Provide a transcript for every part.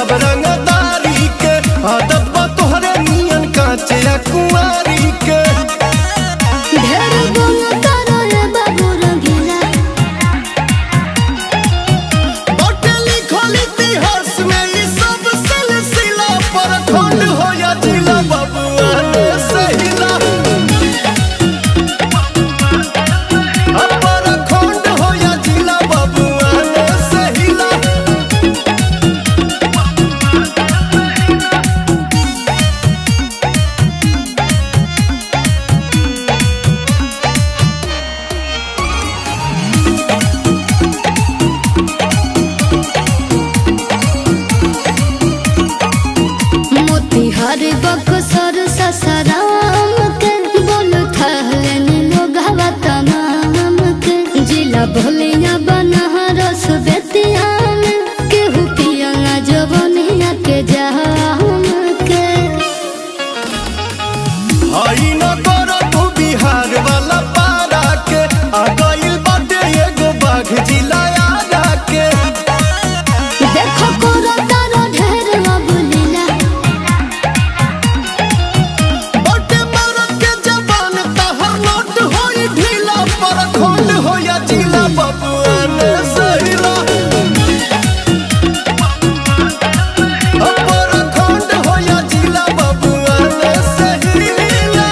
सब रंगदारी के आदत बा तोहरे नियन काचे कुंवारी के ढेर बोला करो रे बाबू रंगीला बाटे लिखल इतिहास में ये सब सिलसिला पर खंड हो या जिला बबुआ ने सहिला पर खंड हो या जिला बबुआ ने सहिला मोतिहारी बक्सर ससाराम के बोल थहलन लोग हवा तमाम के जिला भोलिया बनहरस बेतिया में केहू पिया जवनिया के जाम के आई न करो तू बिहार वाला पारा के आ गइल बाटे एगो बाघ जिला आरा के देखो कोरा तारा ढेर अबुलीला बाटे मारत के जबान तहर नोट होई ढीला पर खंड हो या जिला बबुआ ने सहिला पर खंड हो या जिला बबुआ ने सहिला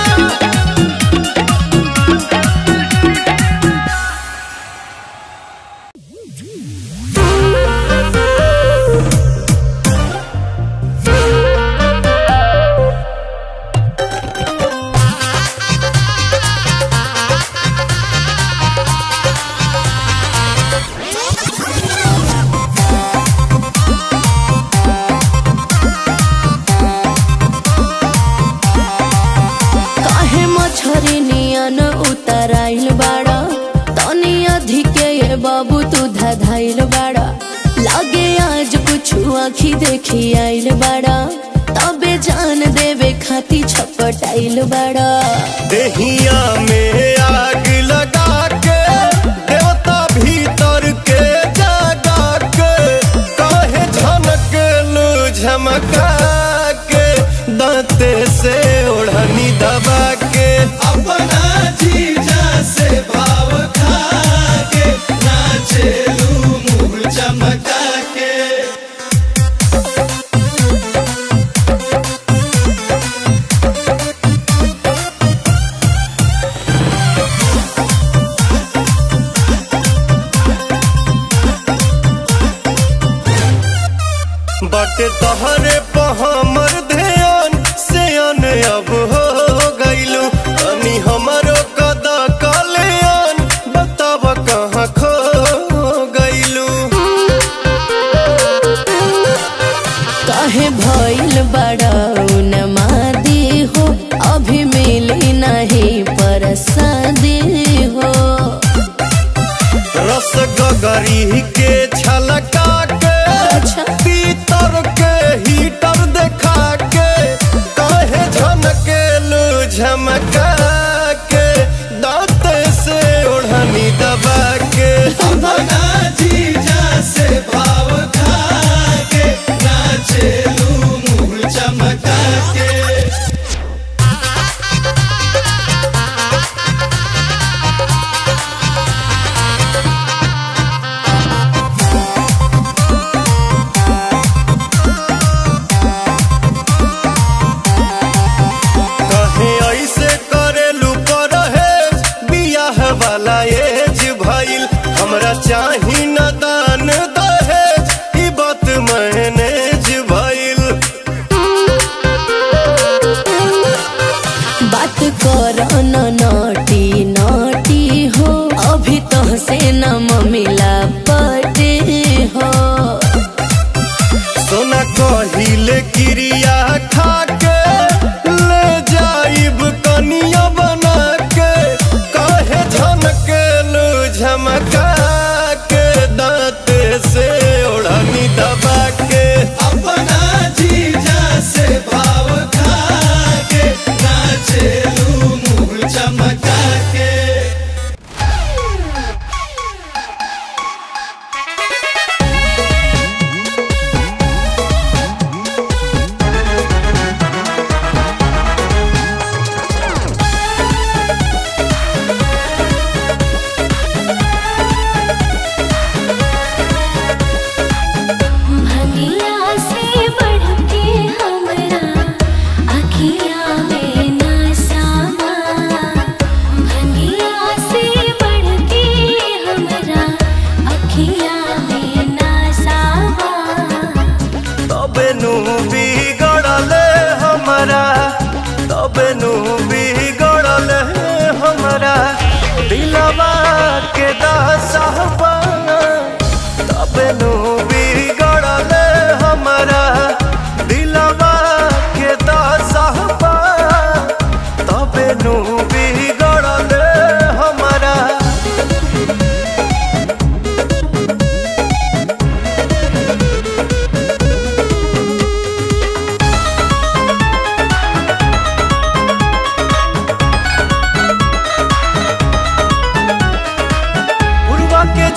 काहे मछरी नियन उतराइल बाड़ा तनी अधिके ये बाबू तू धधाइल बाड़ा लागे आज कुछ आँखी देखी आइल बाड़ा तबे जान देवे खाती छपटाइल बाड़ा देहिया में आग लगा के देवता भीतर के जगा के काहे झनकेलू झमका के दांते से ओढ़नी दबा के अपना जीजा से भाव खा के नाचेलू मुंह चमका के बाटे तहरे पर हमर ध्यान से अन अब हो गइलू अनी हमरो कदा कल्याण बताब कहाँ खो गइलू काहे भइल बाड़ा उन्मादी हो अभी मिली नहीं परसादी हो रस गगरी के छलका के पीतर के हीटर देखा के काहे झनकेलू झमका के दांते से ओढ़नी दबा के अपना जीजा से भाव खा के नाचेलू मुंह चमका के कहे ऐसे करेलू परहेज बियाह वाला एज भइल हमरा चाही न दान दहेज ई बात मैनेज भइल बात कर न नटी नटी हो अभी तो से न मिला पटे हो सोना कहिले क्रिया खा के ले जाइब कनिया बना के काहे झनकेलू झमका के दांते से ओढ़नी दबा के अपना जीजा से भाव खा के नाचेलू मुंह चमका के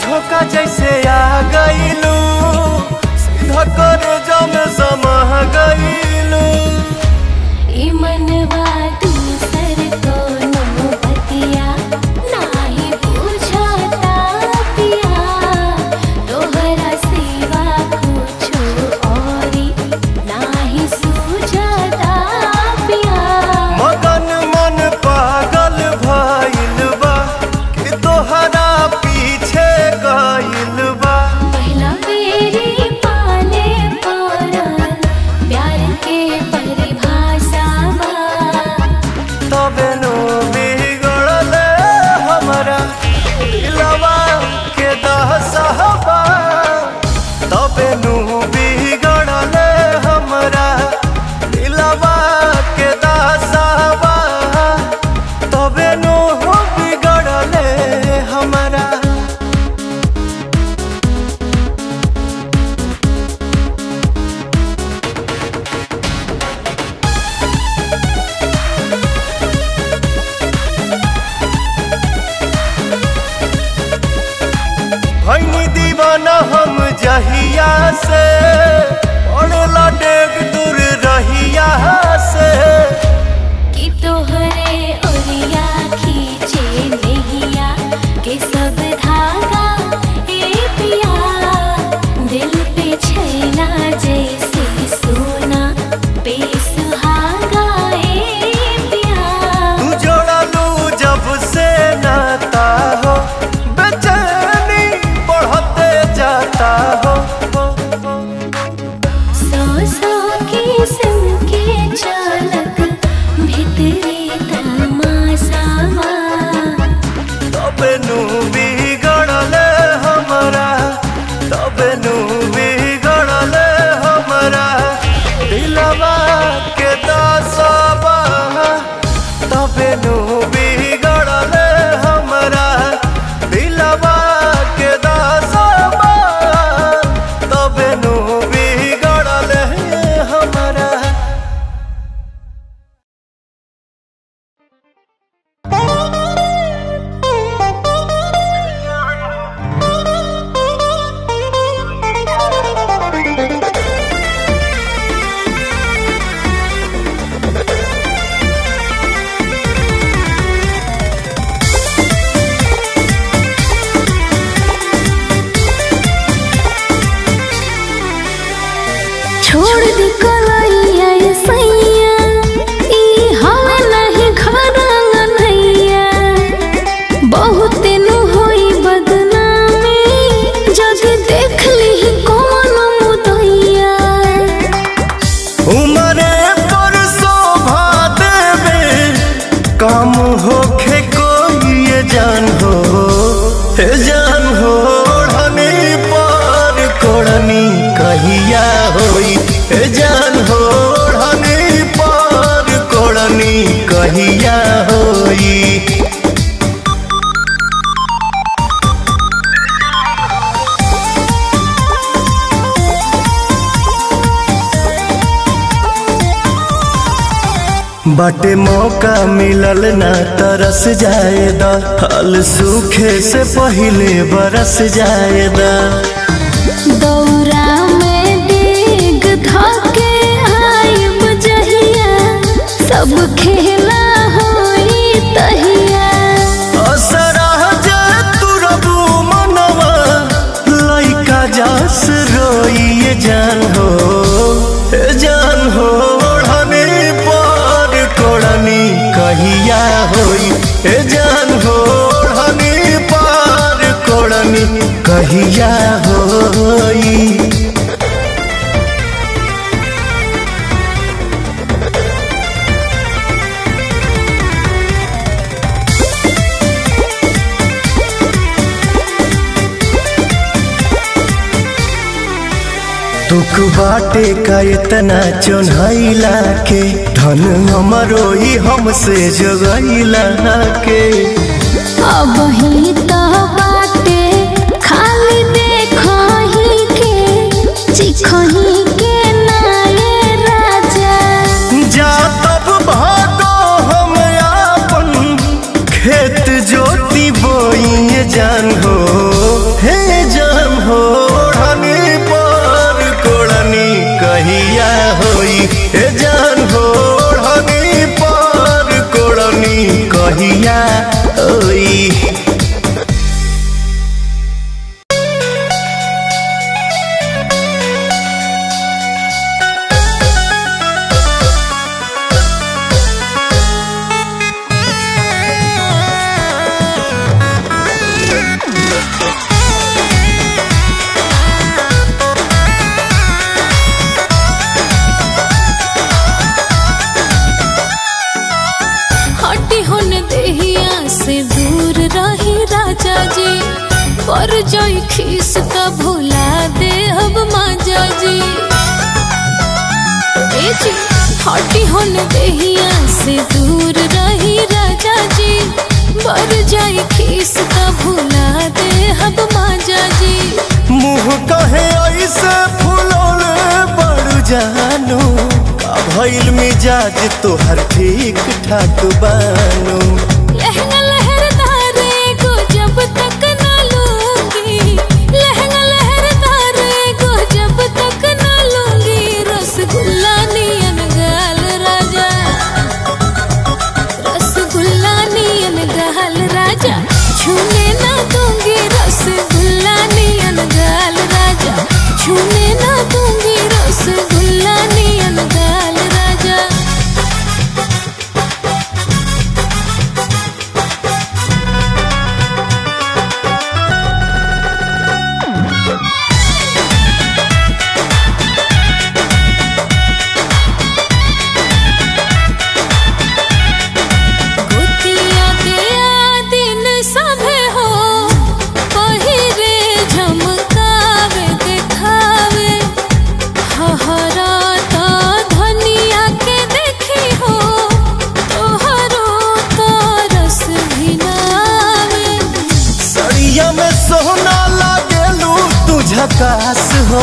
झोंका जैसे आ गईलू, सीधा कर जम समा गईलू। ई मनवा दूसर कोनो बतिया नाही बुझाता पिया, तोहरा सिवा कुछो औरी नाही सूझाता पिया। मगन मन पागल भइल बा कि तोहरा पीछे गइल बा। पहला बेरी पाले पड़ल प्यार के परिभाषा बा, तबे नो बिगड़ल हमरा दिलवा के दहसहबा। तबे नो बिगड़ल हमरा दिलवा के दहसहबा। तबे नो बिगड़ल हमरा। भइनी दीवाना हम जहिया से, पड़ला डेग दूर रहिया से। कि तोहरे ओरिया खींचे नहिया के सब धागा ए पिया, दिल पे छैला जैसे सोना पे सुहागा ए पिया। तू जोड़लू जब से नाता हो, बेचैनी बढ़ते जाता हो। सौ सौ किस्म के चालक भीतरी तमाशावा, तबे नु बिगड़ल हमरा। तबे नु बिगड़ल हमरा दिलवा के दसबा। तबे नु बिगड़ल हमरा दिलवा के दसबा। तबे नु बिगड़ल हमरा। छोड़ दी कलैया ये सैया, ई हवा नहीं घरंगा नैया। बहुत नु होई बदनामी, जग देख ली कौन मुदैया। उमरे पर शोभा देवे काम होखे कोई ये जान हो। हे जान हो ओढ़नी पर कोढ़नी कहिया होई। हे जान हो ओढ़नी पर कोढ़नी कहिया होई। बाटे मौका मिलल ना तरस जाएदा, फल सूखे से पहिले बरस जाएदा। दौरा में डेग धके आइब जहिया, सब खेला होई तहिया। असरा जे तुरबू मनवा लइका जस रोइए जान हो। हे जान हो ओढ़नी पर कोढ़नी कहिया होई। हे जान हो ओढ़नी पर कोढ़नी कहिया होई। तुक बाटे का इतना चोन्हैला के, धन हमरो ही हमसे जगैला के। अब ही तो बाटे खाली देखही के चिखही के नाये राजा। जा तब भागो हम आपन खेत जोती बोई जान हो। हे पर जाई खीस का भुला दे अब माजा जी। ए जी हटी होन देहिया से दूर रही राजा जी, पर जाई खीस का भुला दे अब माजा जी। मुँह कहे ऐसे फुलौले बड़ जानू, भइल मिजाज तोहर ठीक ठाक बानू। लहंगा लहरदार को जब तक ना लूंगी, लहंगा लहरदार को जब तक ना लूंगी, रसगुल्ला नियन गाल राजा, रसगुल्ला नियन गाल राजा, छूने ना दूंगी रसगुल्ला नियन गाल राजा, छूने ना दूंगी रसगुल्ला नियन गाल राजा। झकास हो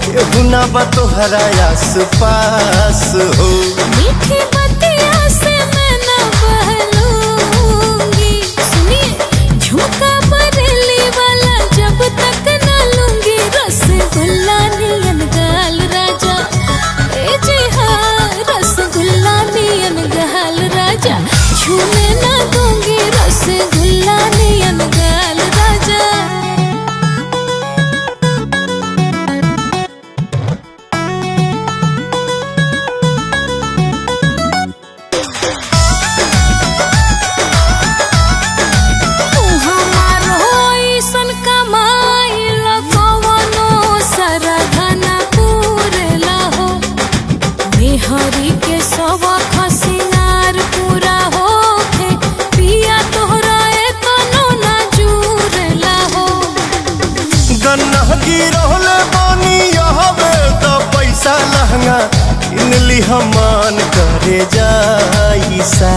केहू ना बा तोहरा आस पास हो। मीठी बतिया से मैं ना बहलूंगी, सुनिए झुमका बरेली वाला जब तक ना लूंगी, रसगुल्ला नियन गाल राजा, ए जी हाँ रसगुल्ला नियन गाल राजा, छूने ना दूंगी रसगुल्ला नियन गाल राजा। हरी के सवा खसिनार पूरा होके पिया तोहरा एतनो ना जुरला हो। गन्ना गिरहले बानी हवे त पैसा लहंगा इनली हमान करे जाइसा।